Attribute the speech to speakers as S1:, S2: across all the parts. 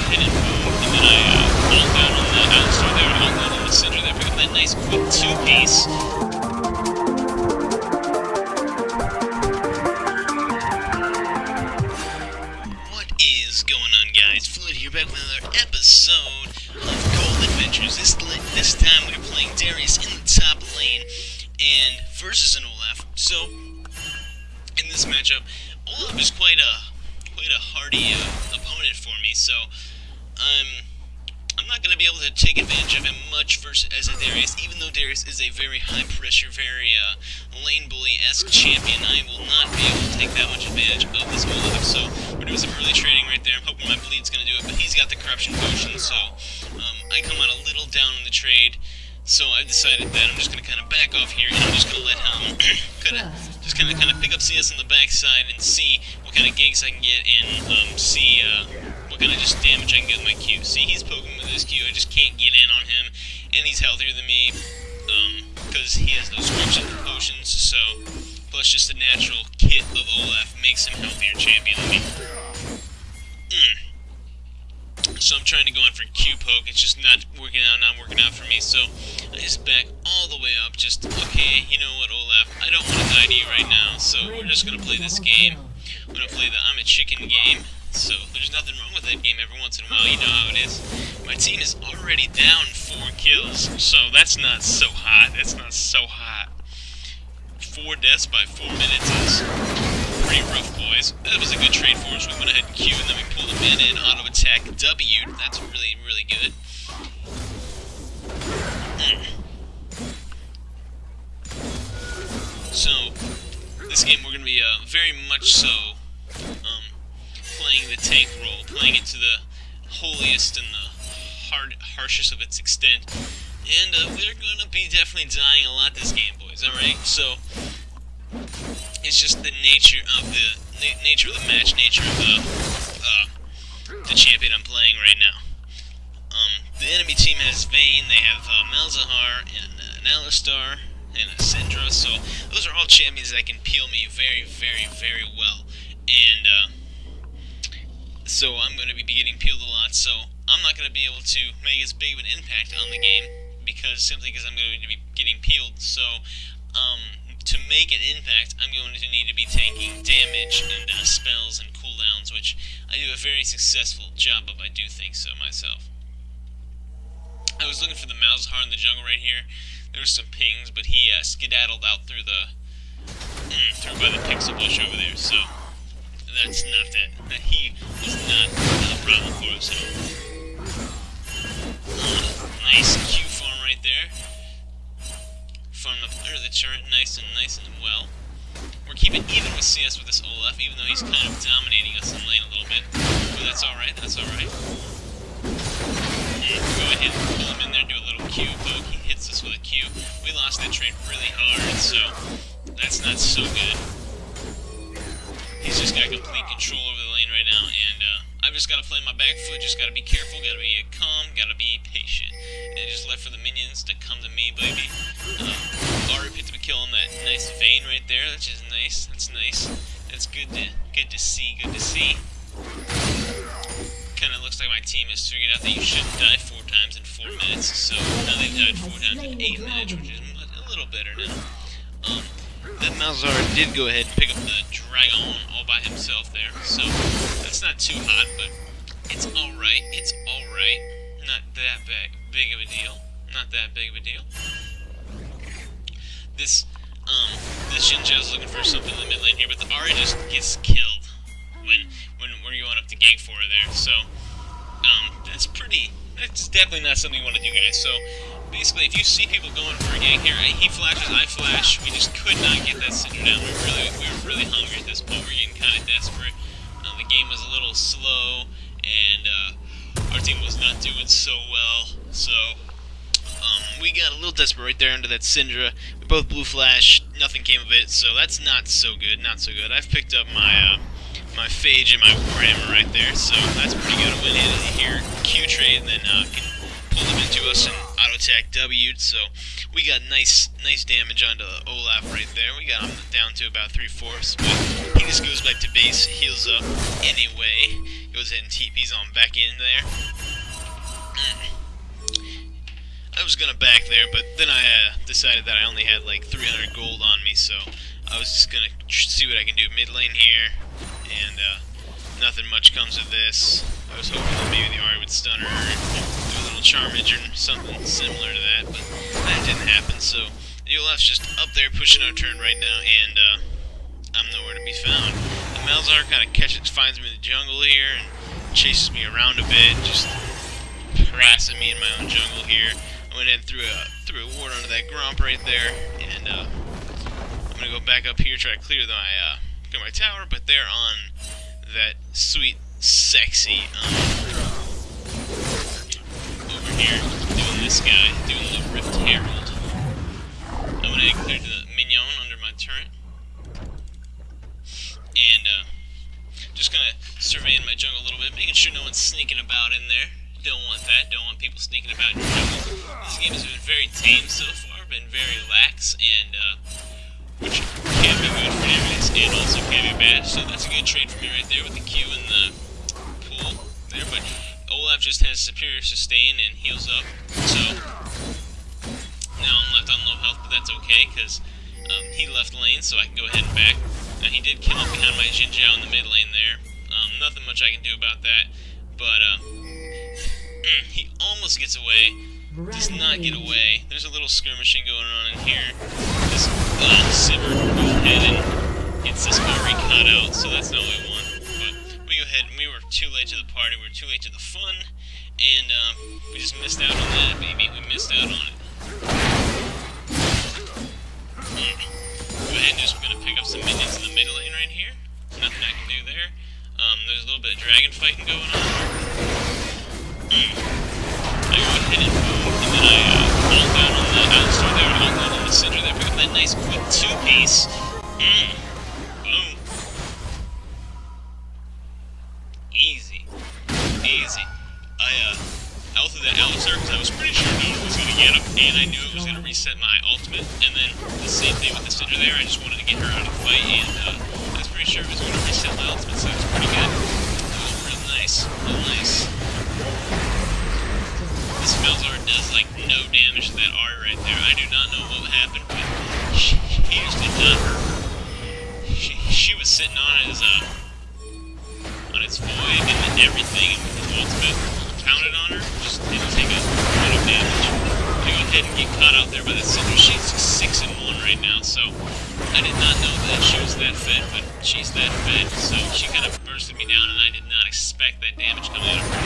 S1: ahead and move, and then I hold down on the Alistar there, hold down on the Syndra there, pick up that nice quick 2-piece. What is going on, guys? Floyd here, back with another episode of Gold Adventures. This time we're playing Darius in the top lane, and versus an Olaf. So, in this matchup, Olaf is quite a hardy opponent for me, so I'm not going to be able to take advantage of him much as a Darius, even though Darius is a very high-pressure, very lane bully-esque champion. I will not be able to take that much advantage of this Olaf, so we're doing some early trading right there. I'm hoping my bleed's going to do it, but he's got the corruption potion, so I come out a little down in the trade. So I've decided that I'm just going to kind of back off here, and I'm just going to let him kind of pick up CS on the backside and see what kind of ganks I can get, and see what kind of just damage I can get with my Q. See, he's poking with his Q. I just can't get in on him, and he's healthier than me because he has those corruption potions. So plus just the natural kit of Olaf makes him healthier champion than me. So I'm trying to go in for Q poke. It's just not working out for me. So I just back all the way up. Just, okay, you know what, Olaf? I don't want to die to you right now. So we're just going to play this game. We're going to play the I'm a chicken game. So there's nothing wrong with that game every once in a while. You know how it is. My team is already down 4 kills. So that's not so hot. That's not so hot. 4 deaths by 4 minutes is pretty rough, boys. That was a good trade for us. We went ahead and Q, and then we pulled him in and auto-attack W. That's really, really good. So, this game we're going to be very much so playing the tank role, playing it to the holiest and the harshest of its extent. And we're going to be definitely dying a lot this game, boys, alright? So, it's just the nature of the match, nature of the champion I'm playing right now. The enemy team has Vayne, they have Malzahar, and an Alistar, and a Syndra, so those are all champions that can peel me very, very, very well. And so I'm going to be getting peeled a lot, so I'm not going to be able to make as big of an impact on the game, simply because I'm going to be getting peeled. So to make an impact, I'm going to need to be taking damage and spells and cooldowns, which I do a very successful job of, I do think so myself. I was looking for the Malzahar in the jungle right here. There were some pings, but he skedaddled out through by the pixel bush over there, so that's not that. He was not a problem for us at all. Nice Q farm right there. Farm up under the turret, nice and well. We're keeping even with CS with this Olaf, even though he's kind of dominating us in lane a little bit. But that's alright, that's alright. Go ahead and pull him in there, do a little Q poke. He hits us with a Q. We lost that trade really hard, so that's not so good. He's just got complete control over the lane right now, and I've just got to play my back foot, just got to be careful, got to be calm, got to be patient. And just left for the minions to come to me, baby. Already picked up a kill on that nice Vayne right there, which is nice. That's nice. That's good to see, good to see. Kind of looks like my team has figured out that you shouldn't die 4 times in 4 minutes, so now they've died 4 times in 8 minutes, which is a little better now. That Malzahar did go ahead and pick up the Dragon all by himself there, so that's not too hot, but it's alright, not that big of a deal, This Jinja's looking for something in the mid lane here, but the Ahri just gets killed when we're going up to gank for her there, so that's definitely not something you want to do, guys. So basically, if you see people going for a gank here, he flashes, I flash, we just could not get that Syndra down. We were really hungry at this point. We were getting kind of desperate. The game was a little slow, and our team was not doing so well, so we got a little desperate right there under that Syndra. We both blue flash, nothing came of it, so that's not so good, I've picked up my my Phage and my Warhammer right there, so that's pretty good. I went in here, Q trade, and then can pulled him into us and auto attack W'd, so we got nice damage onto Olaf right there. We got him down to about 3/4, but he just goes back to base, heals up anyway, goes ahead and TP's on back in there. I was gonna back there, but then I decided that I only had like 300 gold on me, so I was just gonna see what I can do mid lane here, and nothing much comes of this. I was hoping that maybe the Ari would stun her, or do a little charmage or something similar to that, but that didn't happen, so the Olaf's just up there pushing our turn right now, and I'm nowhere to be found. The Malzahar kind of finds me in the jungle here, and chases me around a bit, just harassing me in my own jungle here. I went ahead and threw a ward onto that Gromp right there, and I'm gonna go back up here, try to clear my tower, but they're on that sweet, sexy over here, doing this guy, doing the Rift Herald. I went ahead and cleared the minion under my turret, and just gonna surveying my jungle a little bit, making sure no one's sneaking about in there. Don't want that. Don't want people sneaking about in your jungle. This game has been very tame so far, been very lax, and which can be good for enemies and also can be bad. So that's a good trade for me right there with the Q and the pool there. But Olaf just has superior sustain and heals up. So now I'm left on low health, but that's okay because he left lane, so I can go ahead and back. Now he did kill him behind my Xin Zhao in the mid lane there. Nothing much I can do about that, but he almost gets away, does not get away. There's a little skirmishing going on in here. This Sivir goes ahead and hits this Ari cutout, so that's not what we want. But we go ahead and we were too late to the party, we were too late to the fun, and we just missed out on that, baby. We missed out on it. Go ahead and just gonna pick up some minions in the mid lane right here. Nothing I can do there. There's a little bit of dragon fighting going on. I go ahead and move, and then I hold down on the Alistar there, hold down on the Syndra there, pick up that nice quick 2-piece. Boom. Easy. I ulted that Alistar because I was pretty sure no one was going to get him, and I knew it was going to reset my ultimate, and then the same thing with the Syndra there, I just wanted to get her out of the fight, and I was pretty sure it was going to reset my ultimate, so it was pretty good. That was real nice. This Malzahar does like no damage to that Ari right there. I do not know what happened, but she just did not hurt her. She was sitting on its Void and everything, and with his ultimate pounded on her, just didn't take a bit of damage. I go ahead and get caught out there by the Syndra. She's 6-1 right now, so I did not know that she was that fed, but she's that fed, so she kind of bursted me down, and I did not expect that damage coming out of her.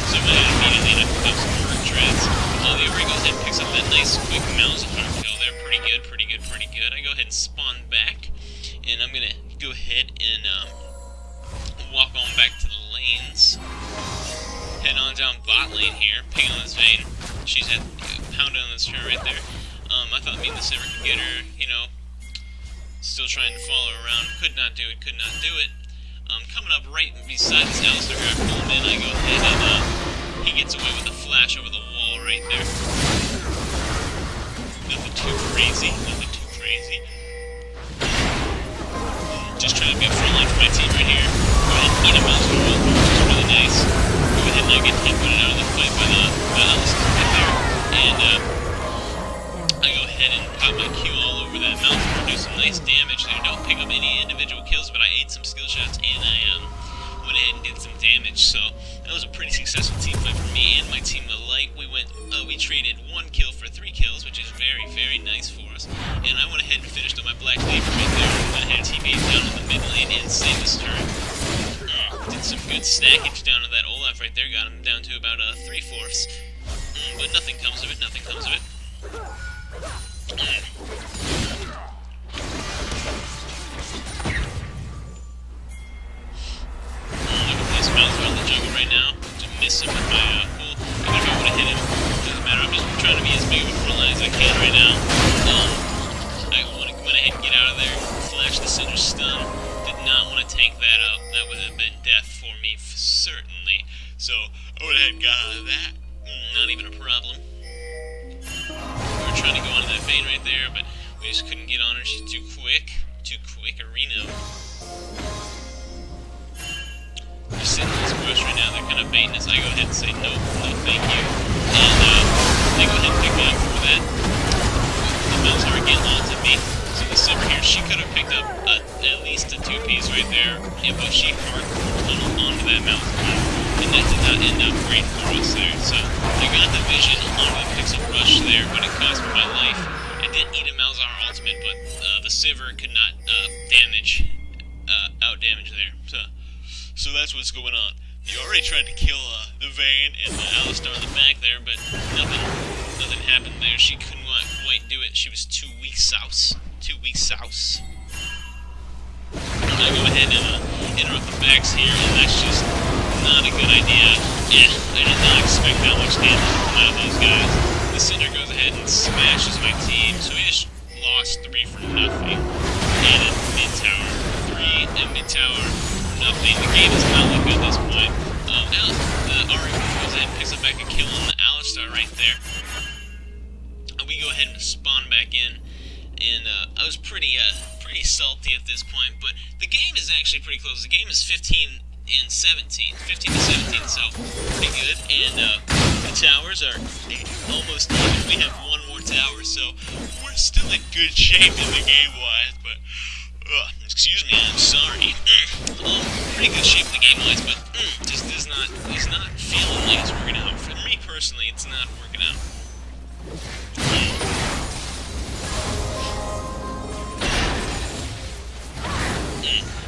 S1: So I went immediately and I picked up some Perk Dreads. The Ori goes ahead and picks up that nice quick Malzahar kill there. Pretty good. I go ahead and spawn back, and I'm gonna go ahead and walk on back to the lanes. Head on down bot lane here, ping on this Vayne. She's had pounded on this turret right there. I thought me and the Sivir could get her, still trying to follow her around. Could not do it. Coming up right beside this Alistar here, I pull him in, I go ahead and he gets away with a flash over the wall right there. Nothing too crazy. Just trying to be a front line for my team right here. Go ahead and eat a mouse roll, which is really nice. Go ahead and I get inputted out of the fight by the Alistar right there. And I go ahead and pop my Q all over that mouse roll, do some nice damage there. Don't pick up any individual kills, but I ate some skill shots and I went ahead and did some damage. So that was a pretty successful team fight for me and my team alike. We traded 1 kill for 3 kills, which is very, very nice for us. And I went ahead and finished on my Black Leaf right there. Went ahead and TP'd down in the mid lane and saved this turret. Did some good snackage down to that Olaf right there. Got him down to about 3/4. But nothing comes of it. On the jungle right now to miss him with my pull. Even if I would have hit him, doesn't matter. I'm just trying to be as big of a front line as I can right now. I went ahead and get out of there. Flash the Syndra stun. Did not want to tank that up. That would have been death for me, certainly. So I went ahead and got out of that. Not even a problem. We were trying to go onto that vein right there, but we just couldn't get on her. She's too quick. Too quick, Reno. They're sitting in this bush right now. They're kind of baiting us. I go ahead and say no, no thank you. And they go ahead and pick me up for that. The mouse are getting onto me. So the silver here, she could have picked up at least a 2-piece right there, but she hard onto that mouse. And that did not end up great for us there. So I got the vision on the pixel rush there, but it cost me my life. It did eat a Malzahar ultimate, but the Sivir could not out-damage there. So that's what's going on. You already tried to kill the Vayne and the Alistar in the back there, but nothing happened there. She could not quite do it. She was too weak sauce. I go ahead and interrupt the backs here, and that's just not a good idea. I did not expect that much damage to come out of those guys. The Cinder goes ahead and smashes my team, so we just lost 3 for nothing. And at mid-tower, 3 and mid-tower, nothing. The game is not looking good at this point. The Ari goes ahead and picks up back a kill on the Alistar right there. We go ahead and spawn back in, and I was pretty salty at this point, but the game is actually pretty close. The game is 15 to 17, so pretty good. And the towers are almost even. We have one more tower, so we're still in good shape in the game-wise, but excuse me, I'm sorry. Pretty good shape in the game-wise, but just is not feeling like it's working out. For me personally, it's not working out.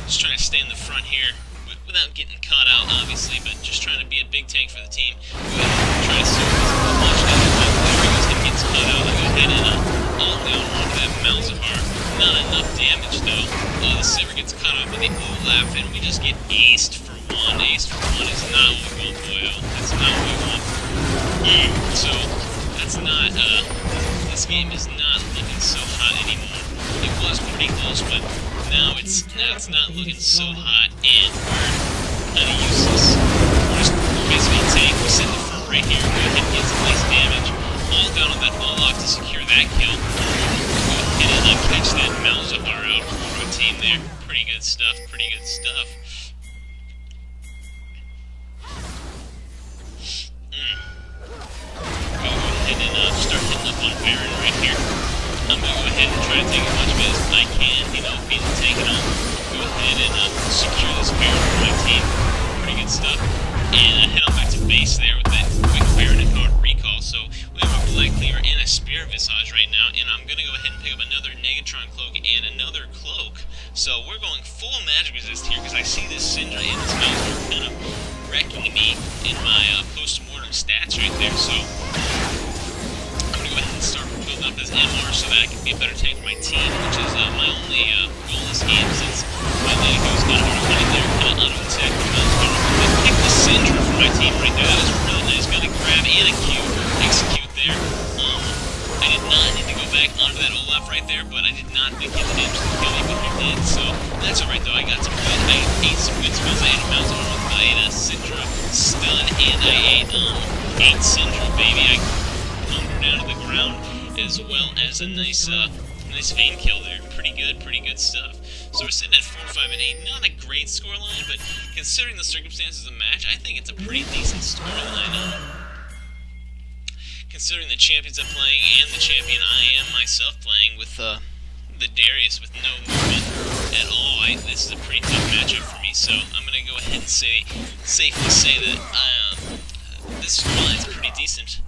S1: Just trying to stay in the front here without getting caught out, obviously, but just trying to be a big tank for the team. Try to serve as much as there he goes, he gets caught out. I go ahead and all down onto that Malzahar. Not enough damage though. The Sivir gets caught up with the Olaf, and we just get aced for 1. Aced for 1 is not what we want, boyo. That's not what we want. So that's not. This game is not looking so hot anymore. It was pretty close, but now it's not looking so hot, and we're kind of useless. We're basically a tank. We sit in the front right here. Go ahead and get some nice damage. All down on that olaf to secure that kill. Go ahead and catch that Malzahar out for our team there. Pretty good stuff. Pretty good stuff. Go ahead and start hitting up on Baron right here. I'm going to go ahead and try to take as much of it as I can, being the tank and all. Go ahead and secure this Baron for my team. Pretty good stuff. And I head on back to base there with that quick Baron and hard recall. So we have a Black Cleaver and a Spear Visage right now, and I'm going to go ahead and pick up another Negatron Cloak and another Cloak. So we're going full magic resist here, because I see this Syndra and this Malzahar kind of wrecking me in my post-mortem stats right there. So I'm going to go ahead and start building up this MR so that I can be a better tank for my team, which is my only goal in this game, since my lady goes kind of hard running there, kind of auto-attack the Malzahar. I picked the Syndra for my team right there. That was really nice. Got a grab and a Q, execute there. I did not need to go back onto that Olaf right there, but I did not think it did kill me, but it did, so that's alright though. I got some good, I ate some good spells. I ate a Malzahar with my Syndra stun, and I ate Syndra, baby. I pumped her down to the ground, as well as a nice Vayne kill there. Pretty good stuff. So we're sitting at 4, 5, and 8. Not a great scoreline, but considering the circumstances of the match, I think it's a pretty decent scoreline. Considering the champions I'm playing and the champion I am myself playing with the Darius with no movement at all, this is a pretty tough matchup for me. So I'm gonna go ahead and safely say that this scoreline's pretty decent.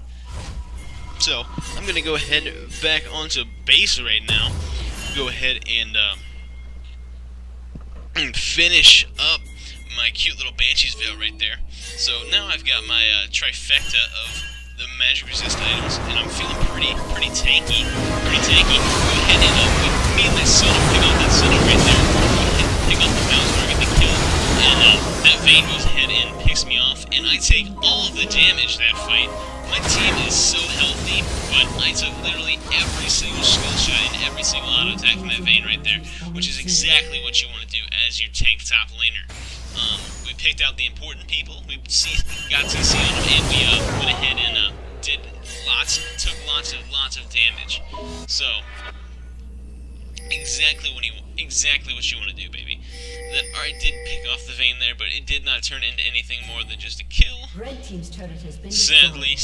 S1: So I'm gonna go ahead back onto base right now. Go ahead and finish up my cute little Banshee's Veil right there. So now I've got my trifecta of the magic resist items, and I'm feeling pretty tanky. Go ahead and me and my son pick up that Syndra right there. Go ahead and pick up the Malzahar, get the kill, and that Vayne goes ahead and picks me off, and I take all of the damage that fight. My team is so healthy, but I took literally every single skill shot and every single auto attack from that Vayne right there, which is exactly what you want to do as your tank top laner. We picked out the important people. We got CC on them, and we went ahead and So, exactly what you want to do, baby. That Ari did pick off the vein there, but it did not turn into anything more than just a kill.
S2: Red team's turret has been
S1: Sadly.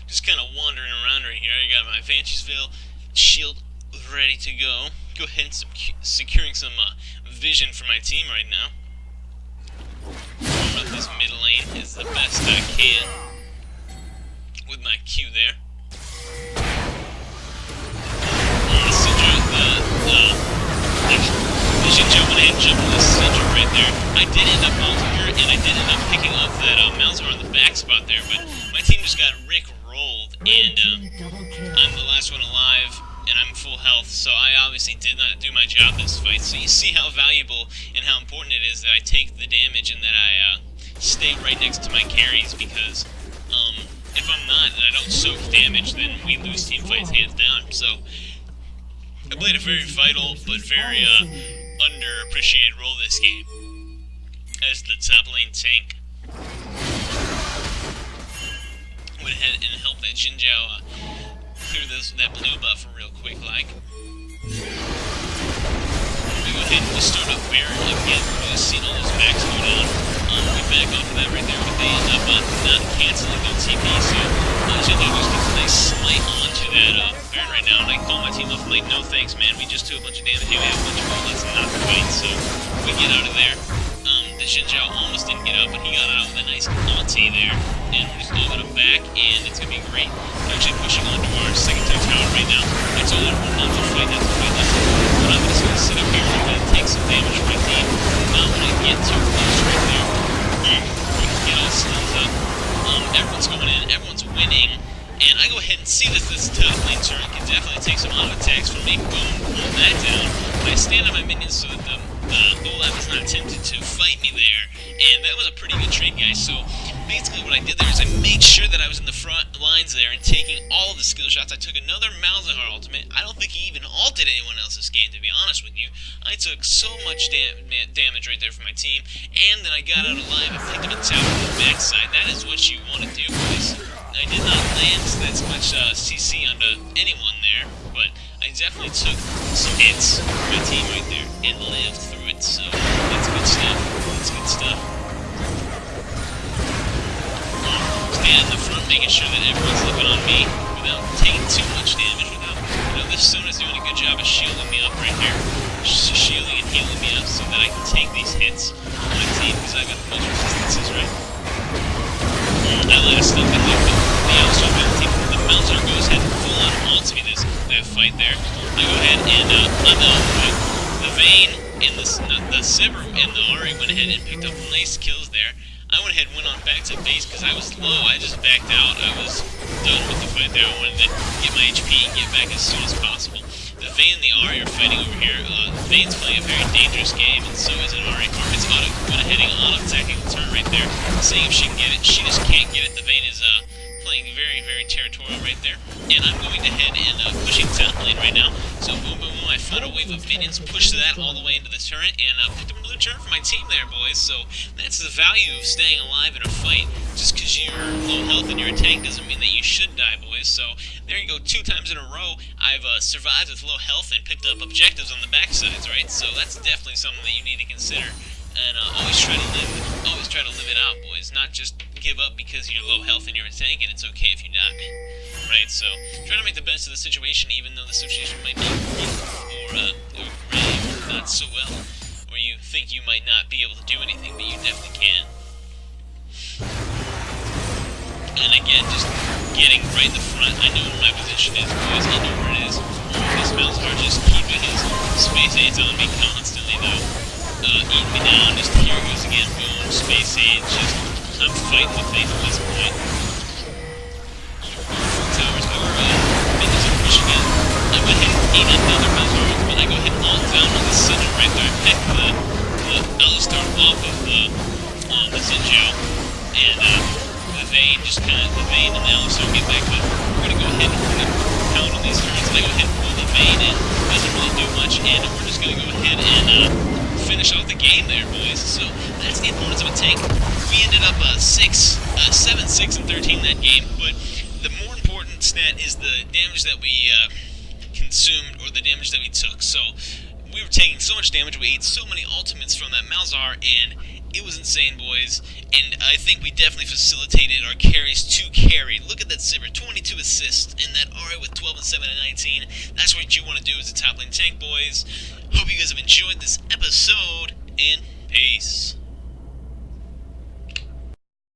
S1: Just kind of wandering around right here. I got my Banshee's Veil shield ready to go. Go ahead and securing some vision for my team right now. Run this mid lane is the best I can with my Q there. Vision jumping in, jumping this Syndra right there. I did end up ulting her, and I did end up picking up that Malzahar on the back spot there, but my team just got Rick rolled, and I'm the last one alive, and I'm full health, so I obviously did not do my job this fight. So you see how valuable and how important it is that I take the damage and that I stay right next to my carries, because if I'm not and I don't soak damage, then we lose team fights hands down. So I played a very vital but very underappreciated role this game as the top lane tank. Went ahead and helped that Jin Zhao clear that blue buff real quick like. We go ahead and just start up Baron again. We're just seeing all those backs go down. We back off of that right there, but they end up not canceling their TP, so Jin Zhao just gets a nice smite onto that Baron right now, and I call my team up like, no thanks man, we just took a bunch of damage, we have a bunch of gold, let's not fight, so we get out of there. The Jin Zhao almost didn't get out, but he got out with a nice ulti there, and we're just going to back, and it's going to be great. We're actually pushing onto our second tier tower right now. I told everyone not to fight, not to fight, not to fight, but I'm just going to sit up here and I'm going to take some damage from my team, not when I get too close right there. We can get all stunned up. Everyone's going in, everyone's winning, and I go ahead and see that this top lane turret can definitely take some auto attacks from me. Boom, pull that down. I stand on my minions so that the Olaf is not tempted to fight me there, and that was a pretty good trade, guys. So basically what I did there is I made sure that I was in the front lines there and taking all of the skill shots. I took another Malzahar ultimate. I don't think he even ulted anyone else this game, to be honest with you. I took so much damage right there for my team, and then I got out alive and picked up a tower on the backside. That is what you want to do, boys. I did not land that much CC onto anyone there, but I definitely took some hits for my team right there and lived through it, so that's good stuff. That's good stuff. Stand in the front, making sure that everyone's looking on me without taking too much damage. This Sona's doing a good job of shielding me up right here. Shielding and healing me up so that I can take these hits on my team, because I've got the most resistances, right? I let us still get the outside of the team. The Malzahar goes ahead and full on ults me that fight there. I go ahead and the Vayne and the Sivir and the Ahri went ahead and picked up nice kills there. I went ahead and went on back to base because I was low. I just backed out. I was done with the fight there. I wanted to get my HP and get back as soon as possible. The Vayne and the Ahri are fighting over here. Vayne's playing a very dangerous game, and so is an Ahri. It's went ahead and auto-attacking the turret right there, seeing if she can get it. She just can't get it. The Vayne is playing very, very territorial right there. And I'm going ahead and pushing top lane right now. So boom, boom, boom, I found a wave of minions, pushed that all the way into the turret, and picked up another turret for my team there, boys. So that's the value of staying alive in a fight. Just because you're low health and you're a tank doesn't mean that you should die, boys. So there you go, 2 times in a row, I've survived with low health and picked up objectives on the backsides, right? So that's definitely something that you need to consider. And always try to live it out, boys. Not just give up because you're low health and you're a tank and it's okay if you die. Right, so try to make the best of the situation, even though the situation might be or great or not so well, or you think you might not be able to do anything, but you definitely can. And again, just getting right in the front. I know where my position is, boys. I know where it is. This Malzahar just keeping his space aids on me constantly, though. Eating me down. Just here it goes again. Boom. Space aids. Just I'm fighting with faith at this point. Towers over. Minions are pushing in. I went ahead and ate another Malzahar, but I go ahead and ult down on the center right there. I picked the Alistar off of the Jin Zhao, and the Vayne and the Alistar get back, but we're gonna go ahead and pound on these turrets. And I go ahead and pull the Vayne in. Doesn't really do much, and we're just gonna go ahead and finish finish off the game there, boys. So that's the importance of a tank. We ended up 7, 6, and 13 that game, but the more important stat is the damage that we consumed, or the damage that we took. So we were taking so much damage, we ate so many ultimates from that Malzahar, and it was insane, boys. And I think we definitely facilitated our carries to carry. Look at that Sivir, 22 assists, and that Ari with 12 and 7 and 19. That's what you want to do as a top lane tank, boys. Hope you guys have enjoyed this episode, and peace.